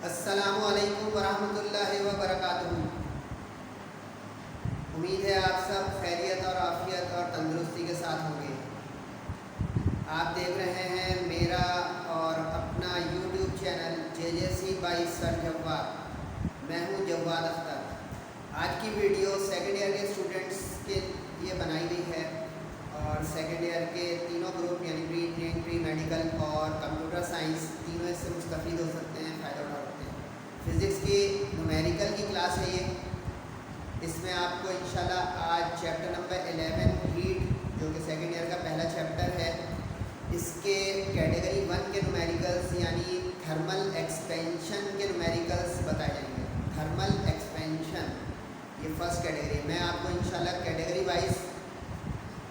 अस्सलामु अलैकुम वरहमतुल्लाहि वबरकातुहू। उम्मीद है आप सब खैरियत और आफियत और तंदुरुस्ती के साथ होंगे। आप देख रहे हैं मेरा और अपना YouTube channel JJC by sir Jawwad. मैं हूं जव्वाद अख्तर। आज की वीडियो सेकेंड ईयर के स्टूडेंट्स के लिए बनाई गई है और सेकेंड ईयर के तीनों ग्रुप यानी प्री इंजीनियरिंग, प्री मेडिकल और कंप्यूटर साइंस तीनों इससे मुस्तफ़ीद हो सकते हैं, फ़ायदा उठा सकते हैं। फ़िज़िक्स की न्यूमेरिकल की क्लास है ये। इसमें आपको इंशाल्लाह आज चैप्टर नंबर 11 हीट, जो कि सेकेंड ईयर का पहला चैप्टर है, इसके कैटेगरी 1 के न्यूमेरिकल्स यानी थर्मल एक्सपेंशन के न्यूमेरिकल्स बताए जाएंगे। थर्मल एक्सपेंशन ये फर्स्ट कैटेगरी। मैं आपको इंशाल्लाह कैटेगरी वाइज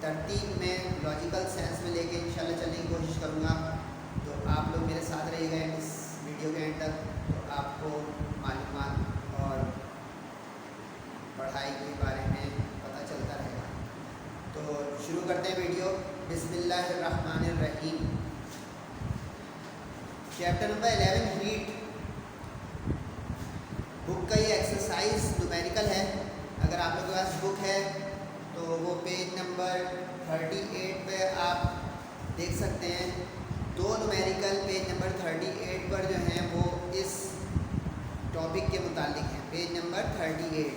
तरतीब में लॉजिकल सेंस में लेके इंशाल्लाह चलने की कोशिश करूँगा। तो आप लोग मेरे साथ रहिएगा इस वीडियो के एंड तक, तो आपको मालूमात और पढ़ाई के बारे में पता चलता रहेगा। तो शुरू करते हैं वीडियो। बिस्मिल्लाहिर्रहमानिर्रहीम। Chapter number 11 heat. बुक का ये एक्सरसाइज न्यूमेरिकल है। अगर आप लोगों के पास बुक है तो वो पेज नंबर 38 पे आप देख सकते हैं। दो न्यूमेरिकल पेज नंबर 38 पर जो हैं वो इस टॉपिक के मुतालिक हैं। पेज नंबर 38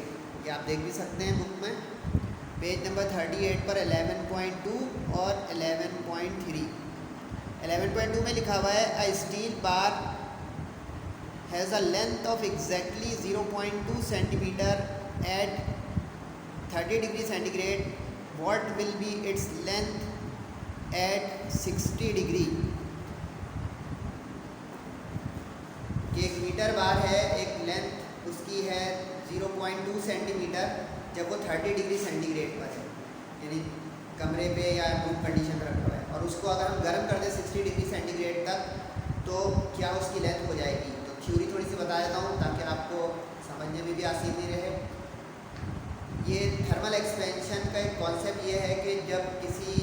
ये आप देख भी सकते हैं बुक में। पेज नंबर 38 पर 11.2 और 11.3। 11.2 में लिखा हुआ है a steel bar has a length of exactly 0.2 centimetre at 30 degree centigrade. What will be its length at 60 degree. कि एक मीटर बार है, एक लेंथ उसकी है 0.2 सेंटीमीटर जब वो 30 डिग्री सेंटीग्रेड पर है, यानी कमरे पे या रूम कंडीशन पर रखा हुआ है, और उसको अगर हम गर्म कर दें 60 डिग्री सेंटीग्रेड तक तो क्या उसकी लेंथ हो जाएगी। तो थ्योरी थोड़ी सी बता देता हूँ ताकि आपको समझने में भी आसानी रहे। ये थर्मल एक्सपेंशन का एक कॉन्सेप्ट ये है कि जब किसी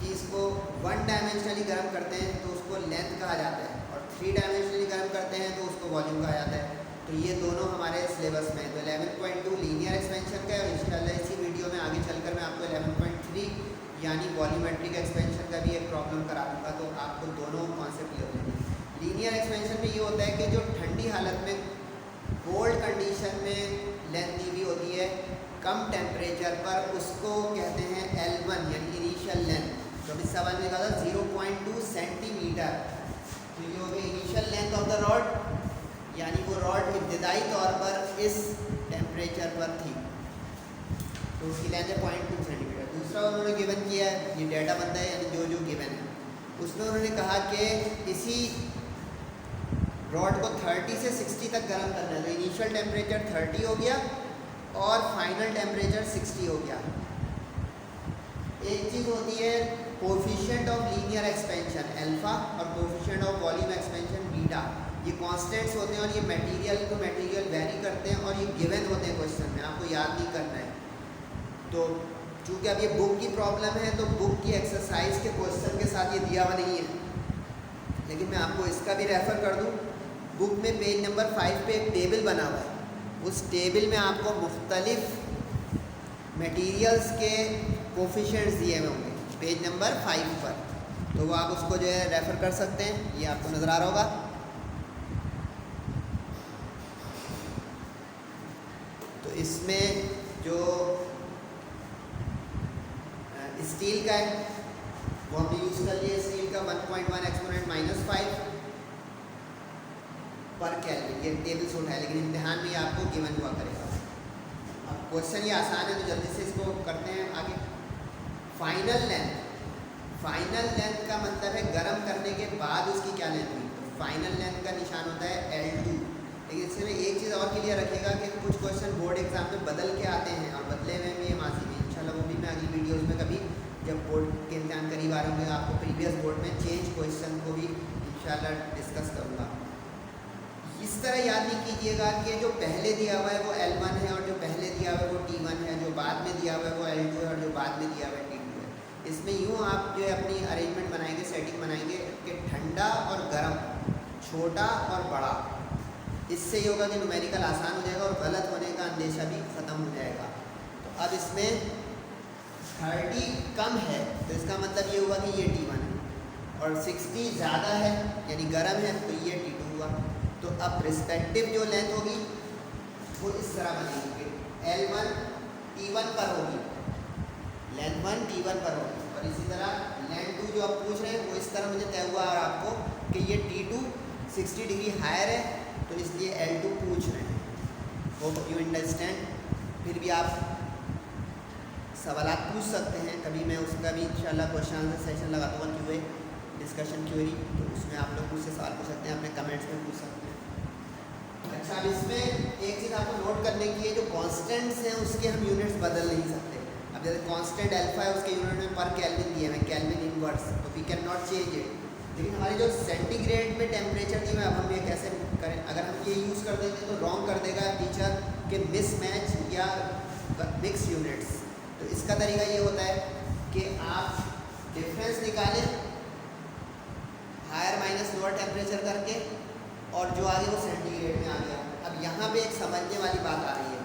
चीज़ को 1 डायमेंशनली गर्म करते हैं तो उसको लेंथ कहा जाता है, और 3 डायमेंशनली गर्म करते हैं तो उसको वॉल्यूम कहा जाता है। तो ये दोनों हमारे सिलेबस में है। तो 11.2 लीनियर एक्सपेंशन का है, और इंशाल्लाह इसी वीडियो में आगे चलकर मैं आपको 11.3 यानी वॉल्यूमेट्रिक एक्सपेंशन का भी एक प्रॉब्लम करा दूँगा, तो आपको दोनों कॉन्सेप्ट क्लियर हो जाएंगे। लीनियर एक्सपेंशन में ये होता है कि जो ठंडी हालत में कोल्ड कंडीशन में लेंथ दी हुई होती है कम टेम्परेचर पर, उसको कहते हैं L1 यानी इनिशियल लेंथ। तो इस सवाल में कहा था 0.2 सेंटीमीटर। तो ये हो गई initial length of the rod, यानी वो रॉड इब्तदाई तौर पर इस टेम्परेचर पर थी, तो उसकी लेंथ है 0.2 सेंटीमीटर। दूसरा उन्होंने गिवन किया है, ये डाटा बनता है यानी जो जो गिवन है, उसमें उन्होंने कहा कि इसी रॉड को 30 से 60 तक गर्म करना है। तो इनिशियल टेम्परेचर 30 हो गया और फाइनल टेम्परेचर 60 हो गया। एक चीज़ होती है coefficient of linear expansion alpha और coefficient of volume expansion beta. ये कांस्टेंट्स होते हैं और ये मटेरियल टू मटेरियल वेरी करते हैं, और ये गिवन होते हैं क्वेश्चन में, आपको याद नहीं करना है। तो चूँकि अब ये बुक की प्रॉब्लम है तो बुक की एक्सरसाइज के क्वेश्चन के साथ ये दिया हुआ नहीं है, लेकिन मैं आपको इसका भी रेफ़र कर दूँ। बुक में पेज नंबर 5 पे एक टेबल बना हुआ है। उस टेबल में आपको मुख्तलिफ मटेरियल्स के कोफिशिएंट्स दिए हुए होंगे पेज नंबर 5 पर, तो वो आप उसको जो है रेफ़र कर सकते हैं। ये आपको नज़र आ रहा होगा। तो इसमें जो स्टील का है वो हमने यूज़ कर लिया। स्टील का 1.1 एक्सपोनेंट -5 पर केल्विन, ये टेबल से उठाया, लेकिन इम्तिहान में ये आपको गिवन हुआ करेगा। अब क्वेश्चन ये आसान है तो जल्दी से इसको करते हैं आगे। Final length. फाइनल लेंथ का मतलब है गर्म करने के बाद उसकी क्या लेंथ हुई। तो फाइनल लेंथ का निशान होता है L2। लेकिन इसमें एक चीज़ और क्लियर रखिएगा कि कुछ क्वेश्चन बोर्ड एग्जाम में बदल के आते हैं, और बदले में भी ये माजी में इंशाल्लाह वो भी मैं अगली वीडियोज़ में कभी जब बोर्ड के इम्तिहान करीब आ रहे होंगे आपको प्रीवियस बोर्ड में चेंज क्वेश्चन को भी इंशाल्लाह डिस्कस करूँगा। इस तरह याद नहीं कीजिएगा कि जो पहले दिया हुआ है वो L1 है, और जो पहले दिया हुआ है वो T1 है, जो बाद में दिया हुआ है वो L2 है, और जो बाद में दिया हुआ है T2 है। इसमें यूँ आप जो है अपनी अरेंजमेंट बनाएंगे, सेटिंग बनाएंगे कि ठंडा और गर्म, छोटा और बड़ा, इससे ये होगा कि न्यूमेरिकल आसान हो जाएगा और गलत होने का अंदेशा भी ख़त्म हो जाएगा। तो अब इसमें 30 कम है तो इसका मतलब ये हुआ कि ये T1 है, और 60 ज़्यादा है यानी गर्म है तो ये T2 हुआ। तो अब रिस्पेक्टिव जो लेंथ होगी वो इस तरह बनेगी, L1 T1 पर होगी, लेंथ 1 T1 पर होगी, और इसी तरह लेंथ 2 जो आप पूछ रहे हैं वो इस तरह मुझे तय हुआ और आपको कि ये T2 60 डिग्री हायर है तो इसलिए L2 पूछ रहे हैं। Hope you understand. फिर भी आप सवालात पूछ सकते हैं, कभी मैं उसका भी इंशाल्लाह क्वेश्चन आंसर सेशन लगाता हूँ क्यूए डिस्कशन क्वेरी, तो उसमें आप लोग मुझसे सवाल पूछ सकते हैं, अपने कमेंट्स में पूछ सकते हैं। अच्छा, अब इसमें एक चीज़ आपको नोट करने की है, जो कॉन्स्टेंट्स हैं उसके हम यूनिट्स बदल नहीं सकते। अब जैसे कांस्टेंट अल्फा है उसके यूनिट में पर केल्विन दिए हैं, केल्विन इनवर्स, तो we can not change it. लेकिन हमारी जो सेंटीग्रेड में टेम्परेचर दी है, अब हम ये कैसे करें? अगर हम ये यूज़ कर देते तो रॉन्ग कर देगा टीचर के मिसमैच या मिक्स यूनिट्स। तो इसका तरीका ये होता है कि आप डिफरेंस निकालें हायर माइनस लोअर टेम्परेचर करके, और जो आगे वो सेंटीग्रेड में आ गया। अब यहाँ पे एक समझने वाली बात आ रही है,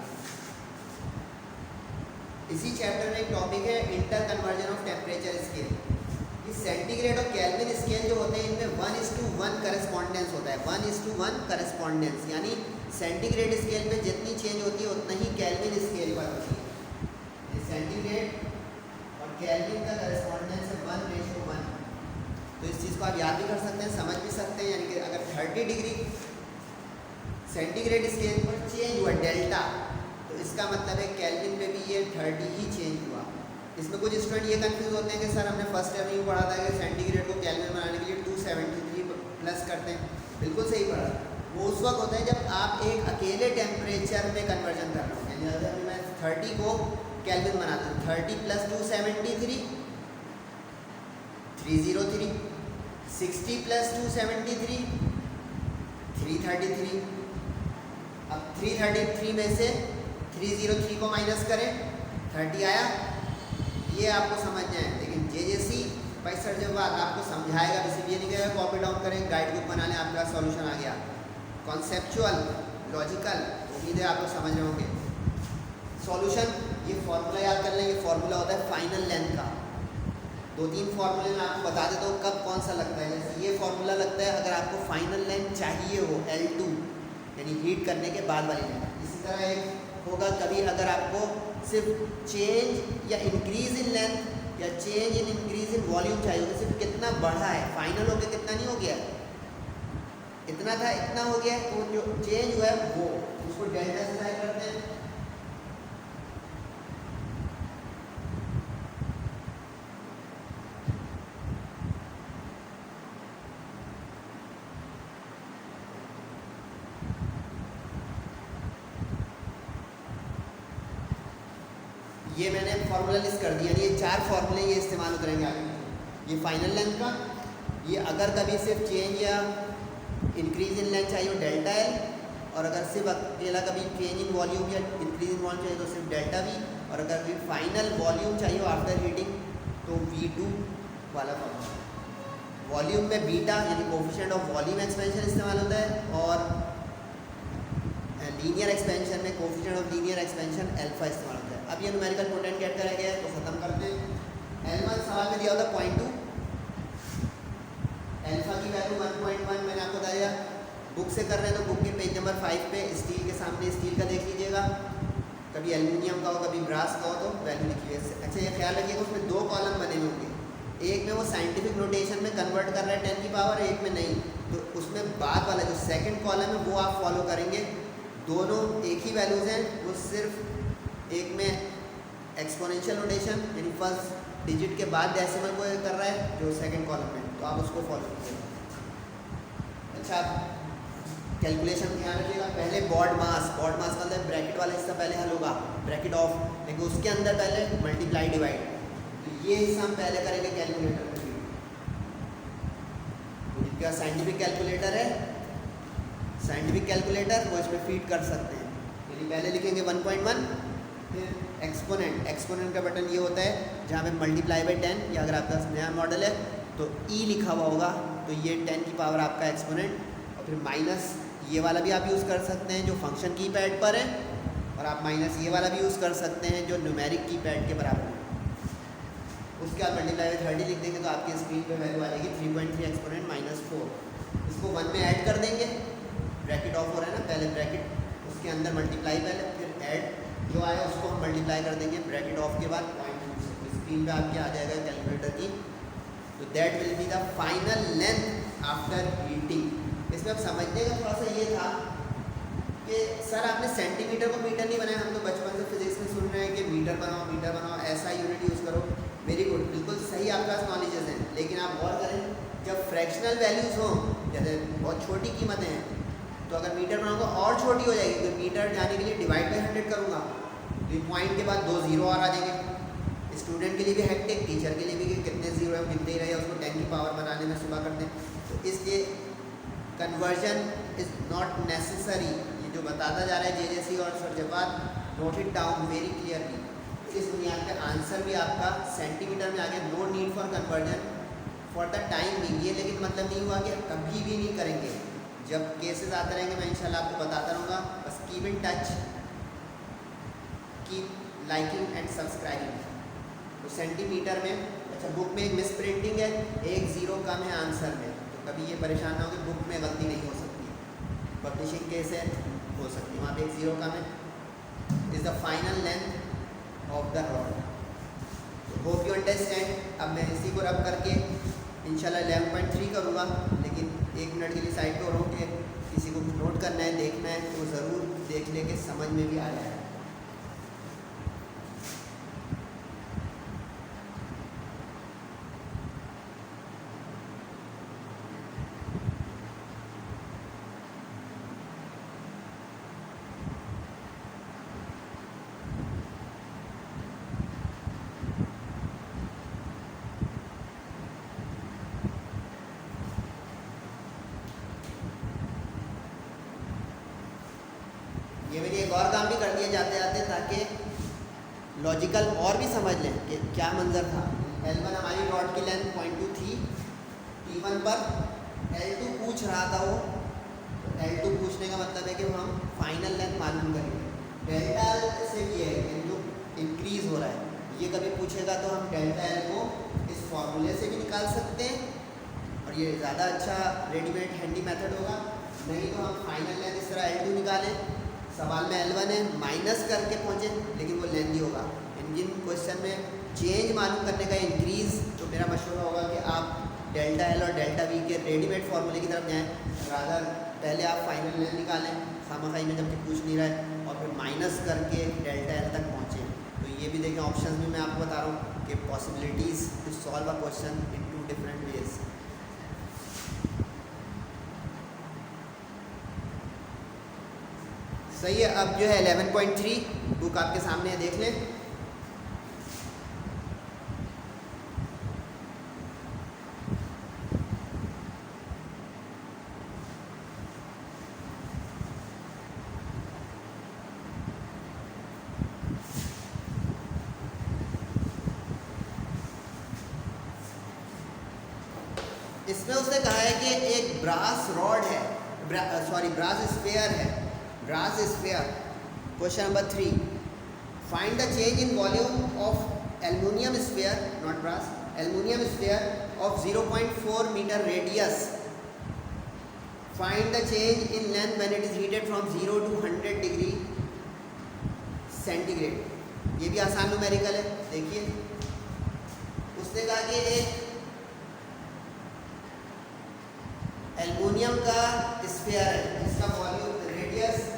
इसी चैप्टर में एक टॉपिक है inter conversion of temperature scale. ये सेंटीग्रेड और केल्विन स्केल जो होते हैं इनमें 1:1 करेस्पॉन्डेंस होता है, 1:1 करेस्पॉन्डेंस, यानी सेंटीग्रेड स्केल में जितनी चेंज होती है उतना ही केल्विन स्केल पर होती है। सेंटीग्रेड और केल्विन का करेस्पॉन्डेंस है 1:1। तो इस चीज़ को आप याद भी कर सकते हैं, समझ भी सकते हैं, यानी कि अगर 30 डिग्री सेंटीग्रेड स्केल पर चेंज हुआ डेल्टा, तो इसका मतलब है केल्विन में भी ये 30 ही चेंज हुआ। इसमें कुछ स्टूडेंट ये कंफ्यूज होते हैं कि सर हमने फर्स्ट ईयर में ही पढ़ा था कि सेंटीग्रेड को केल्विन बनाने के लिए 273 प्लस करते हैं। बिल्कुल सही पढ़ा, वो उस वक्त होता है जब आप एक अकेले टेम्परेचर में कन्वर्जन कर रहे हो। यानी अगर मैं 30 को केल्विन बनाता हूँ, 30 + 273 303, 60 + 273 333। अब 333 में से 303 को माइनस करें, 30 आया। ये आपको समझना है, लेकिन JJC भाई सर जब बात आपको समझाएगा, किसी ये नहीं कहेगा कॉपी डाउन करें गाइड बुक बना लें आपका सॉल्यूशन आ गया। कॉन्सेप्चुअल लॉजिकल उम्मीद है आप लोग समझ रहे होंगे। सॉल्यूशन, ये फॉर्मूला याद कर लें, ये फॉर्मूला होता है फाइनल लेंथ का। 2-3 फार्मूले मैं आपको बता देता हूँ कब कौन सा लगता है। जैसे ये फार्मूला लगता है अगर आपको फाइनल लेंथ चाहिए हो L2, यानी हीट करने के बाद वाली लेंथ। इसी तरह एक होगा कभी अगर आपको सिर्फ चेंज या इंक्रीज इन लेंथ या change in increase in volume चाहिए होगा, सिर्फ कितना बढ़ा है, फाइनल हो गया कितना नहीं हो गया, इतना था इतना हो गया, तो जो चेंज हुआ है वो उसको डेल्टा से डिवाइड करते हैं। ये मैंने फार्मूला लिस्ट कर दिया, ये 4 फार्मूले ये इस्तेमाल करेंगे आगे। ये फाइनल लेंथ का, ये अगर कभी सिर्फ चेंज या इंक्रीज इन लेंथ चाहिए डेल्टा L, और अगर सिर्फ अकेला कभी चेंज इन वॉल्यूम या इंक्रीज इन वॉल्यूम चाहिए तो सिर्फ डेल्टा V, और अगर कभी फाइनल वॉल्यूम चाहिए आफ्टर हीटिंग तो V2 वाला फॉर्मूला। वॉल्यूम में बीटा यानी कोफिशिएंट ऑफ वॉल्यूम एक्सपेंशन इस्तेमाल होता है, और लीनियर एक्सपेंशन में coefficient of linear expansion alpha इस्तेमाल होता है। अब ये न्यूमेरिकल पोटेंशियल गेट करा गया है तो ख़त्म करते हैं। L1 सवाल में दिया होता 0.2, अल्फा की वैल्यू 1.1 मैंने आपको बताया। बुक से कर रहे हैं तो बुक के पेज नंबर 5 पे स्टील के सामने स्टील का देख लीजिएगा, कभी एल्यूमिनियम का हो कभी ब्रास का हो तो वैल्यू लिखी हुई है। अच्छा ये ख्याल रखिएगा उसमें 2 कॉलम बने हुए होंगे, एक में वो साइंटिफिक नोटेशन में कन्वर्ट कर रहा है 10 की पावर, एक में नहीं, तो उसमें बाद वाला जो सेकंड कॉलम है वो आप फॉलो करेंगे। दोनों एक ही वैल्यूज़ हैं, वो सिर्फ एक में एक्सपोनेंशियल नोटेशन यानी फर्स्ट डिजिट के बाद डेसिमल को कर रहा है जो सेकंड कॉलम में, तो आप उसको फॉलो कीजिए। अच्छा कैलकुलेशन ध्यान रखिएगा, पहले बॉड मास का अंदर ब्रैकेट वाला हिस्सा पहले हल होगा, ब्रैकेट ऑफ, लेकिन उसके अंदर पहले मल्टीप्लाई डिवाइड, तो ये हिस्सा हम पहले करेंगे कैलकुलेटर में। जिनका साइंटिफिक कैलकुलेटर है, साइंटिफिक कैलकुलेटर वो इसमें फीड कर सकते हैं। यानी पहले लिखेंगे 1.1, फिर एक्सपोनेंट का बटन ये होता है जहाँ पे मल्टीप्लाई बाई 10, या अगर आपका नया मॉडल है तो E लिखा हुआ होगा, तो ये 10 की पावर आपका एक्सपोनेंट, और फिर माइनस ये वाला भी आप यूज़ कर सकते हैं जो फंक्शन की पैड पर है, और आप माइनस ये वाला भी यूज़ कर सकते हैं जो न्यूमेरिक की पैड के बराबर है। उसके बाद मल्टीप्लाई बाय 30 लिख देंगे तो आपकी स्क्रीन पे वैल्यू आ जाएगी 3.3 एक्सपोनेंट -4। इसको 1 में ऐड कर देंगे, ब्रैकेट ऑफ हो रहा है ना, पहले ब्रैकेट उसके अंदर मल्टीप्लाई पहले, फिर ऐड जो आया उसको हम मल्टीप्लाई कर देंगे ब्रैकेट ऑफ के बाद 0.2 स्क्रीन पे आपके आ जाएगा कैलकुलेटर की। तो that will be the final length after heating. इसमें अब समझने का थोड़ा सा ये था कि सर आपने सेंटीमीटर को मीटर नहीं बनाया, हम तो बचपन से फिजिक्स में सुन रहे हैं कि मीटर बनाओ ऐसा यूनिट यूज़ करो। वेरी गुड, बिल्कुल सही आपके पास नॉलेजेस हैं, लेकिन आप गौर करें जब फ्रैक्शनल वैल्यूज़ हों, जैसे बहुत छोटी कीमतें हैं, तो अगर मीटर बनाऊंगा और छोटी हो जाएगी, तो मीटर जाने के लिए डिवाइड बाई 100 करूँगा तो पॉइंट के बाद 2 जीरो और आ जाएंगे। स्टूडेंट के लिए भी हेक्टिक, टीचर के लिए भी कि कितने जीरो है गिनते ही रहे, उसको 10 की पावर बनाने में सुबह करते हैं। तो इसलिए कन्वर्जन इज़ नॉट नेसेसरी। ये जो बताता जा रहा है JJC और सर जवाब, note it down very clearly. इस बुनियाद पे आंसर भी आपका सेंटीमीटर में आ गया। No need for conversion for the time being. ये लेकिन मतलब नहीं हुआ कि कभी भी नहीं करेंगे, जब केसेस आते रहेंगे मैं इंशाल्लाह आपको बताता रहूँगा। बस keep in touch, keep liking and subscribing. तो सेंटीमीटर में अच्छा बुक में एक मिस प्रिंटिंग है, 1 जीरो कम है आंसर में, तो कभी ये परेशान ना हो कि बुक में गलती नहीं हो सकती है, पब्लिशिंग केस है हो सकती है, वहाँ पे 1 जीरो कम है। Is the final length of the rod. Hope you understand. अब मैं इसी को रब करके इंशाल्लाह 11.3 करूँगा, लेकिन 1 मिनट के लिए साइड पे हो रहा हूँ कि किसी को कुछ नोट करना है, देखना है तो ज़रूर देख ले के समझ में भी आ जाए। ये मेरी एक और काम भी कर दिए जाते जाते ताकि लॉजिकल और भी समझ लें कि क्या मंजर था। L1 हमारी रॉड की लेंथ 0.2 थी, T1 पर L2 पूछ रहा था वो, तो L2 पूछने का मतलब है कि हम फाइनल लेंथ मालूम करेंगे। डेल्टा L से ये है जो इंक्रीज़ हो रहा है, ये कभी पूछेगा तो हम डेल्टा L को इस फॉर्मूले से भी निकाल सकते हैं, और ये ज़्यादा अच्छा रेडीमेड हैंडी मेथड होगा। नहीं तो हम फाइनल लेंथ इस तरह L2 निकालें, सवाल में L1 है माइनस करके पहुँचे, लेकिन वो लेंथी होगा। जिन क्वेश्चन में चेंज मालूम करने का इंक्रीज़, तो मेरा मशवरा होगा कि आप डेल्टा L और डेल्टा V के रेडीमेड फार्मूले की तरफ जाएं, रादर पहले आप फाइनल लेंथ निकालें खामखाई में जबकि पूछ नहीं रहा है, और फिर माइनस करके डेल्टा L तक पहुँचें। तो ये भी देखें, ऑप्शन भी मैं आपको बता रहा हूँ कि possibilities to solve a question in 2 different ways. सही है। अब जो है 11.3 बुक आपके सामने है, देख लें। इसमें उसने कहा है कि एक ब्रास रॉड है, ब्रास स्फीयर है, brass sphere. Question number 3, find the change in volume of aluminium sphere, not brass, aluminium sphere of 0.4 metre radius. Find the change in length when it is heated from 0 to 100 degree centigrade. ये भी आसान numerical है। देखिए उसने कहा कि एक aluminium का स्फीयर है जिसका वॉल्यूम रेडियस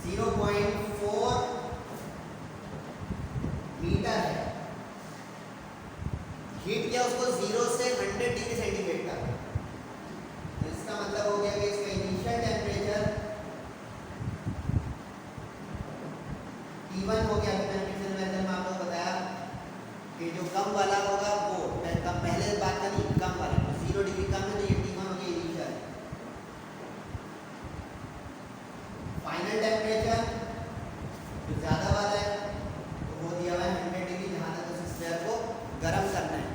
0.4 मीटर है। हीट किया उसको 0 से 100 डिग्री सेंटीग्रेड का। तो इसका मतलब हो गया कि इसका इनिशियल टेम्परेचर T1 हो गया। टेम्परेचर मेथड में आपको बताया कि जो कम वाला होगा वो कम, पहले बात करी कम वाला, तो 0 डिग्री कम है तो ये T1 हो गया इनिशियल। फाइनल टेम्परेचर जो ज़्यादा वाला है तो वो दिया हुआ है 100 डिग्री, जहाँ तक उस स्फीयर को गर्म करना है।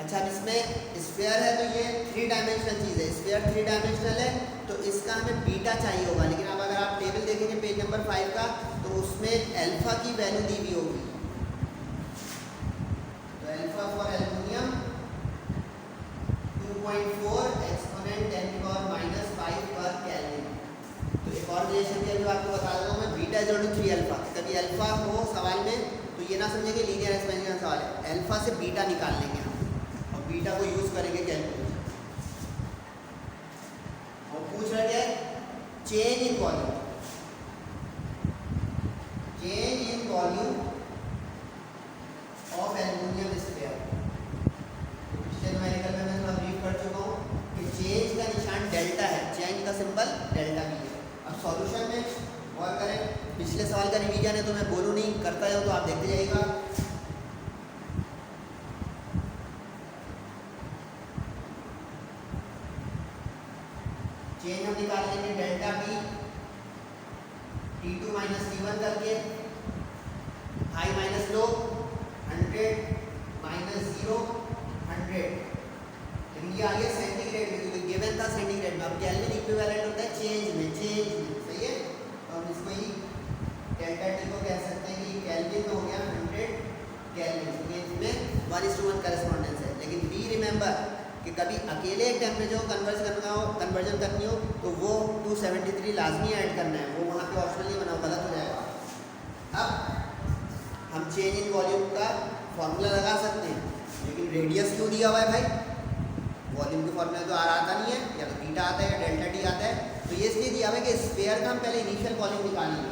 अच्छा, अब इसमें स्फीयर है तो ये 3 डायमेंशनल चीज़ है, स्फीयर 3 डायमेंशनल है तो इसका हमें बीटा चाहिए होगा। लेकिन अब अगर आप टेबल देखेंगे पेज नंबर 5 का तो उसमें अल्फा की वैल्यू दी हुई होगी। तो अल्फा फॉर एल्युमिनियम 2.4 एक्सपोनेंट 10⁻⁵ पर केल्विन। तो एक और रिलेशन भी अभी आपको बता देता हूँ मैं, beta is equal to 3 alpha. कभी अल्फा हो सवाल में तो ये ना समझे कि लीनियर एक्सपेंशन का सवाल है, अल्फा से बीटा निकाल लेंगे हम और बीटा को यूज करेंगे कैलकुलेशन। और पूछ रहा है change in volume, change in volume of aluminium sphere. पिछले न्यूमेरिकल में मैं थोड़ा ब्रीफ कर चुका हूँ कि चेंज का निशान डेल्टा है, चेंज का सिंबल डेल्टा भी है। अब सॉल्यूशन में और करें, पिछले सवाल का रिवीजन है तो मैं बोलूँ नहीं, करता जाऊँ तो आप देखते जाइएगा। चेंज हम निकाल लेंगे delta B T2 minus T1 करके, हाई माइनस लो 100 माइनस 0 100। लेकिन ये आ गया सेंटीग्रेड में क्योंकि गिवन था सेंटीग्रेड में। अब केल्विन इक्विवेलेंट होता है चेंज में, चेंज में, सही है। तो हम इसको ही डेल्टा टी को कह सकते हैं कि केल्विन में हो गया 100 केल्विन, क्योंकि इसमें 1:1 करेस्पॉन्डेंस है। लेकिन बी रिमेंबर कि कभी अकेले एक टेम्परेचर को कन्वर्जन करनी हो तो वो 273 लाजमी ऐड करना है, वो वहाँ पे ऑप्शनल नहीं बना, गलत हो जाएगा। अब हम चेंज इन वॉल्यूम का फॉर्मूला लगा सकते हैं, लेकिन रेडियस क्यों दिया हुआ है भाई? वॉल्यूम के फॉर्मूला तो आर आता नहीं है, या तो बीटा आता है या डेल्टा टी आता है। तो ये इसलिए दिया हुआ है कि स्फीयर का हम पहले इनिशियल वॉल्यूम निकालेंगे।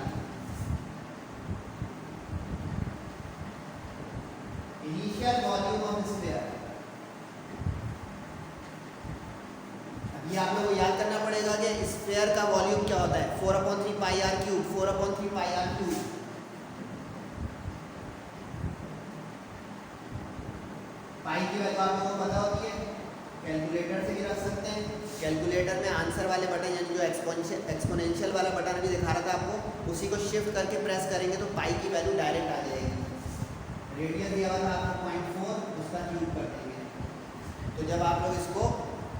इनिशियल वॉल्यूम ऑफ स्फीयर, ये आप लोगों को याद करना पड़ेगा कि स्फीयर का वॉल्यूम क्या होता है, 4/3 pi r cube, 4/3 pi r cube. Pi की वैल्यू आप लोगों को पता होती है, कैलकुलेटर से भी रख सकते हैं। कैलकुलेटर में आंसर वाले बटन यानी जो एक्सपोनेंशियल वाला बटन अभी दिखा रहा था आपको, उसी को शिफ्ट करके प्रेस करेंगे तो पाई की वैल्यू डायरेक्ट आ जाएगी। रेडियस दिया हुआ था आपको 0.4, उसका क्यूब कर देंगे। तो जब आप लोग इसको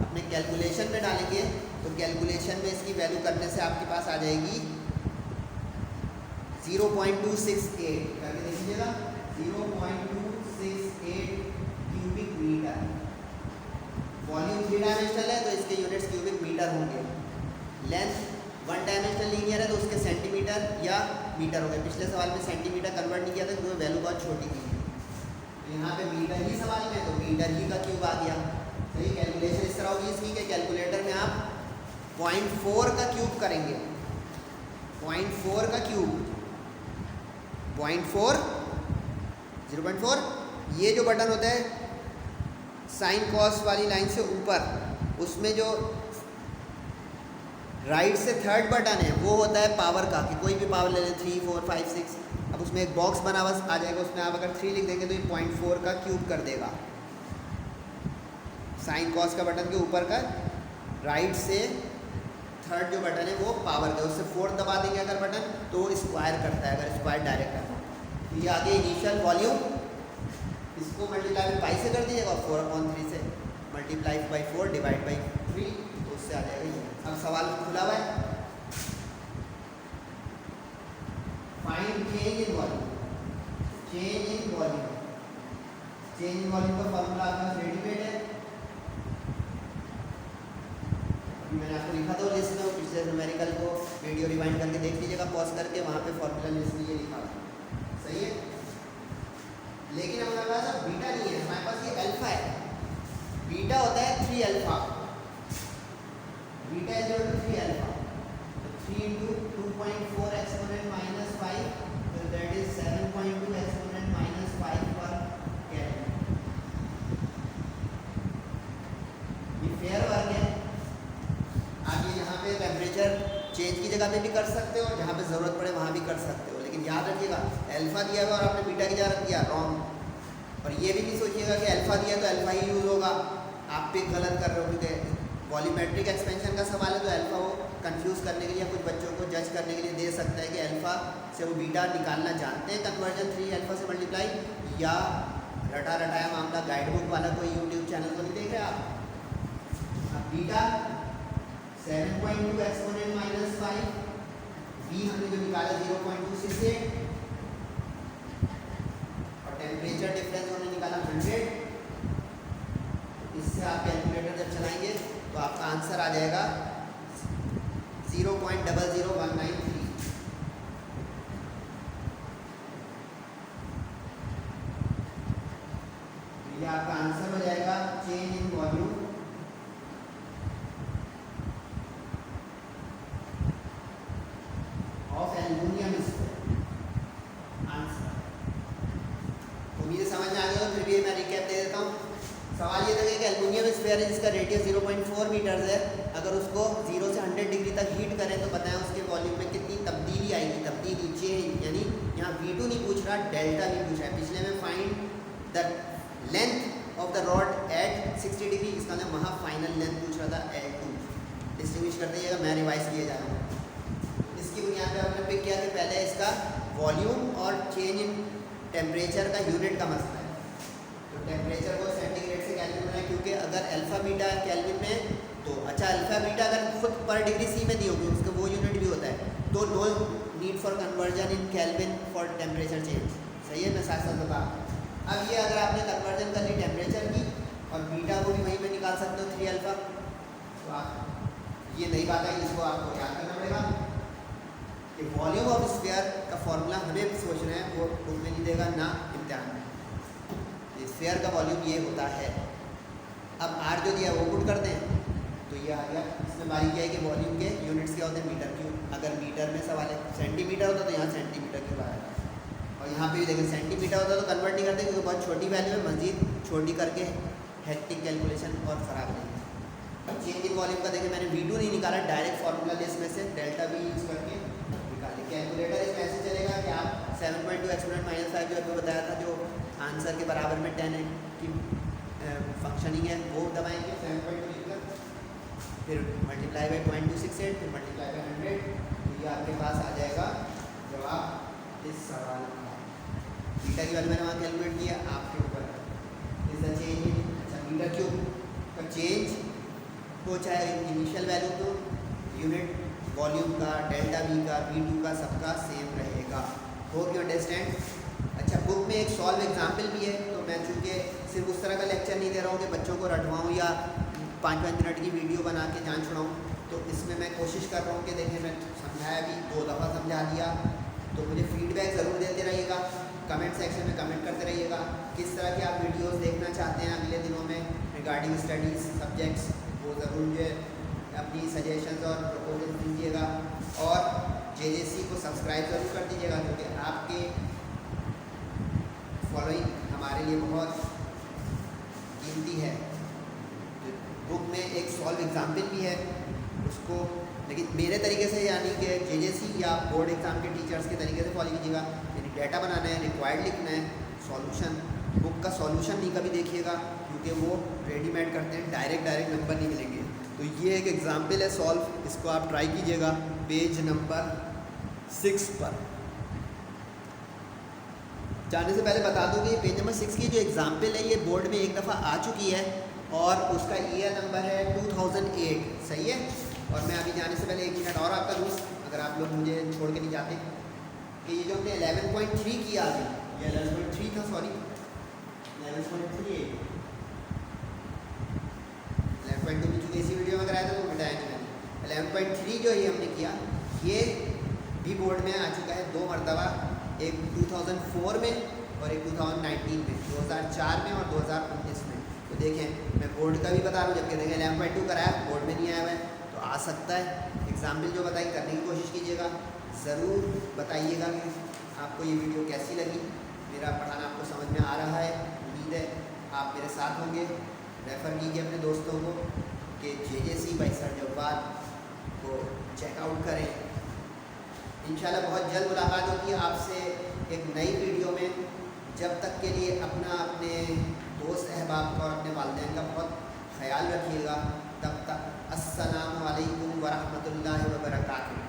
अपने कैलकुलेशन में डालेंगे तो कैलकुलेशन में इसकी वैल्यू करने से आपके पास आ जाएगी 0.268 करके देखिएगा, 0.268 क्यूबिक मीटर। वॉल्यूम 3 डायमेंशनल है तो इसके यूनिट्स क्यूबिक मीटर होंगे। लेंथ 1 डायमेंशनल लीनियर है तो उसके सेंटीमीटर या मीटर हो गए। पिछले सवाल में सेंटीमीटर कन्वर्ट नहीं किया था क्योंकि वैल्यू बहुत छोटी थी। तो यहाँ पे मीटर ही सवाल में, तो मीटर ही का क्यूब आ गया। सही, कैलकुलेशन इस तरह होगी इसकी कि कैलकुलेटर में आप 0.4 का क्यूब करेंगे, 0.4 का क्यूब, 0.4 0.4। ये जो बटन होता है साइन कॉस वाली लाइन से ऊपर, उसमें जो राइट से थर्ड बटन है वो होता है पावर का, कि कोई भी पावर ले लें 3 4 5 6। अब उसमें एक बॉक्स बना हुआ आ जाएगा, उसमें आप अगर 3 लिख देंगे तो ये 0.4 का क्यूब कर देगा। साइन कॉस का बटन के ऊपर का राइट से थर्ड जो बटन है वो पावर का, उससे 4 दबा देंगे अगर बटन तो वो स्क्वायर करता है, अगर स्क्वायर डायरेक्ट करता है। तो ये आगे इनिशियल वॉल्यूम, इसको मल्टीप्लाई बाई पाई से कर दीजिएगा, 4/3 से मल्टीप्लाई बाई 4 डिवाइड बाई 3, तो उससे आ जाएगा ये। अब सवाल खुला हुआ है, find change in volume. Change in volume, change in volume का फॉर्मूला आपका रेडीमेड है, मैंने आपको लिखा था लिस्ट में, पिछले न्यूमेरिकल को वीडियो रिवाइंड करके देख लीजिएगा पॉज करके, वहाँ पे फॉर्मूला लिस्ट में ये लिखा था, सही है। लेकिन हमारे पास अब बीटा नहीं है, हमारे पास ये अल्फा है। बीटा होता है 3 alpha, beta is equal to 3 alpha, तो 3 × 2.4 एक्सपोनेंट -5, तो दैट इज 7.2 एक्सपोनेंट -5 पर केल्विन। ये फेयर वर्क है। आप ये यहाँ पे टेम्परेचर चेंज की जगह पे भी कर सकते हो, जहाँ पे ज़रूरत पड़े वहाँ भी कर सकते हो, लेकिन याद रखिएगा अल्फा दिया हुआ और आपने बीटा की जगह रख दिया, रॉन्ग। और ये भी नहीं सोचिएगा कि अल्फा दिया तो अल्फा ही यूज़ होगा, आप भी गलत कर रहे हो, क्योंकि वॉल्यूमेट्रिक एक्सपेंशन का सवाल है तो अल्फा वो कंफ्यूज करने के लिए, कुछ बच्चों को जज करने के लिए दे सकता है कि अल्फा से वो बीटा निकालना जानते हैं, कन्वर्जन 3 अल्फा से मल्टीप्लाई, या रटा रटाया मामला गाइड बुक वाला कोई यूट्यूब चैनल को नहीं देख रहे आप। अब बीटा 7.2 एक्सपोनेंट माइनस 5, बी हमने जो निकाला 0.268 और टेम्परेचर डिफरेंस हमने निकाला 100। इससे आप कैलकुलेटर जब चलाएंगे तो आपका आंसर आ जाएगा 0.00193। ये आपका आंसर हो जाएगा change in volume of aluminium answer. उम्मीद समझ में आ गया, फिर भी मैं रिकैप दे देता हूँ। सवाल ये था कि एल्युमिनियम स्फीयर है जिसका रेडियस 0.4 मीटर्स है, अगर उसको 0 से 100 डिग्री तक हीट करें तो बताएं उसके वॉल्यूम में कितनी तब्दीली आएगी। तब्दीली चेंज, यानी यहाँ V2 नहीं पूछ रहा, डेल्टा V पूछ रहा है। पिछले में find the length of the rod at 60 degree, इसका ना वहाँ फाइनल लेंथ पूछ रहा था L2। डिस्टिंग्विश कर दीजिएगा, मैं रिवाइज किए जा रहा हूँ। इसकी बुनियाद पर हमने पिक किया कि पहले इसका वॉल्यूम और चेंज इन टेम्परेचर का यूनिट का मसला है। तो टेम्परेचर को सेंटीग्रेड से कैलविन बनाए, क्योंकि अगर अल्फा बीटा कैलविन में तो अच्छा अल्फा बीटा अगर खुद पर डिग्री सी में दी होगी उसका वो यूनिट भी होता है, तो no need for conversion in kelvin for temperature change. सही है, मैं साथ साथ बता। अब ये अगर आपने कन्वर्जन कर ली टेम्परेचर की और बीटा को भी वहीं पे निकाल सकते हो 3 अल्फा, तो आप ये नई बात है, इसको आपको याद करना पड़ेगा कि वॉल्यूम ऑफ स्फीयर का फॉर्मूला हमें सोच रहे हैं वो बुक में नहीं देगा ना इम्तिहान में। ये स्फीयर का वॉल्यूम ये होता है। अब आर जो दिया वो पुट कर दें तो ये आ गया। इसमें बारी क्या है कि वॉल्यूम के यूनिट्स क्या होते हैं, मीटर क्यूब। अगर मीटर में सवाल है सेंटीमीटर होता तो यहाँ सेंटीमीटर क्यूब आएगा, और यहाँ पे भी देखें सेंटीमीटर होता तो कन्वर्ट नहीं करते क्योंकि बहुत छोटी वैल्यू है, मजीद छोटी करके हेक्टिक कैलकुलेशन और ख़राब नहीं है। चेंज इन वॉल्यूम का देखें मैंने V2 नहीं निकाला, डायरेक्ट फार्मूला लिस्ट में से डेल्टा V यूज़ करके निकाले। कैलकुलेटर इसमें ऐसे चलेगा कि आप 7.2 एक्सपोनेंट माइनस 5 जो आपको बताया था जो आंसर के बराबर में 10 की फंक्शनिंग है वो दबाएंगे 7.2 लिखकर, फिर मल्टीप्लाई बाई 0.268, फिर मल्टीप्लाई बाई 100, तो ये आपके पास आ जाएगा जवाब इस सवाल का। बीटा की वैल्यू मैंने वहाँ कैलकुलेट किया, आपके ऊपर इज द चेंज इन। अच्छा मीटर क्यूब का चेंज हो चाहे इनिशियल वैल्यू तो यूनिट वॉल्यूम का, डेल्टा V का, V2 का सबका सेम रहेगा। Hope you understand. अच्छा बुक में एक सॉल्व एग्जाम्पल भी है, तो मैं चूँकि सिर्फ उस तरह का लेक्चर नहीं दे रहा हूँ कि बच्चों को रटवाऊँ या 5-5 मिनट की वीडियो बना के जान छुड़ाऊँ, तो इसमें मैं कोशिश कर रहा हूँ कि देखिए मैं समझाया भी 2 दफ़ा समझा दिया, तो मुझे फीडबैक ज़रूर देते रहिएगा, कमेंट सेक्शन में कमेंट करते रहिएगा किस तरह की आप वीडियोस देखना चाहते हैं अगले दिनों में रिगार्डिंग स्टडीज़ सब्जेक्ट्स, वो ज़रूर मुझे अपनी सजेशंस और प्रपोजल दीजिएगा। और JJC को सब्सक्राइब ज़रूर कर दीजिएगा क्योंकि आपके फॉलोइंग हमारे लिए बहुत कीमती है। बुक में एक सॉल्व एग्जाम्पल भी है उसको, लेकिन मेरे तरीके से यानी कि JJC या बोर्ड एग्ज़ाम के टीचर्स के तरीके से फॉलो कीजिएगा। यानी डेटा बनाना है, रिक्वायर्ड लिखना है, सॉल्यूशन बुक का सॉल्यूशन नहीं कभी देखिएगा क्योंकि वो रेडीमेड करते हैं, डायरेक्ट नंबर नहीं मिलेंगे। तो ये एक एग्जाम्पल है सॉल्व, इसको आप ट्राई कीजिएगा पेज नंबर 6 पर। जाने से पहले बता दूँ कि पेज नंबर 6 की जो एग्जाम्पल है ये बोर्ड में एक दफ़ा आ चुकी है और उसका ईयर नंबर है 2008। सही है। और मैं अभी जाने से पहले 1 मिनट और आपका दूँ, अगर आप लोग मुझे छोड़ के नहीं जाते, कि ये जो हमने 11.3 किया अभी, ये 11.3 था, सॉरी 11.3 11.2 भी चूँकि इसी वीडियो में कराया था तो मिटाया नहीं मैंने। 11.3 जो ये हमने किया ये भी बोर्ड में आ चुका है 2 मरतबा, एक 2004 में और एक 2019 में, 2004 में और 2019 में। तो देखें मैं बोर्ड का भी बता रहा हूँ, जबकि देखें 11.2 कराया बोर्ड में नहीं आया हुआ है, तो आ सकता है। एग्जाम्पल जो बताई करने की कोशिश कीजिएगा, ज़रूर बताइएगा कि आपको ये वीडियो कैसी लगी, मेरा पढ़ाना आपको समझ में आ रहा है। उम्मीद है आप मेरे साथ होंगे। रेफ़र कीजिए अपने दोस्तों को कि JJC बाई सर जव्वाद को चेकआउट करें। इंशाल्लाह बहुत जल्द मुलाकात होगी आपसे एक नई वीडियो में। जब तक के लिए अपने दोस्त अहबाब का और अपने वालिदैन का बहुत ख्याल रखिएगा। तब तक अस्सलामु अलैकुम वरहमतुल्लाहि वबरकातुहू।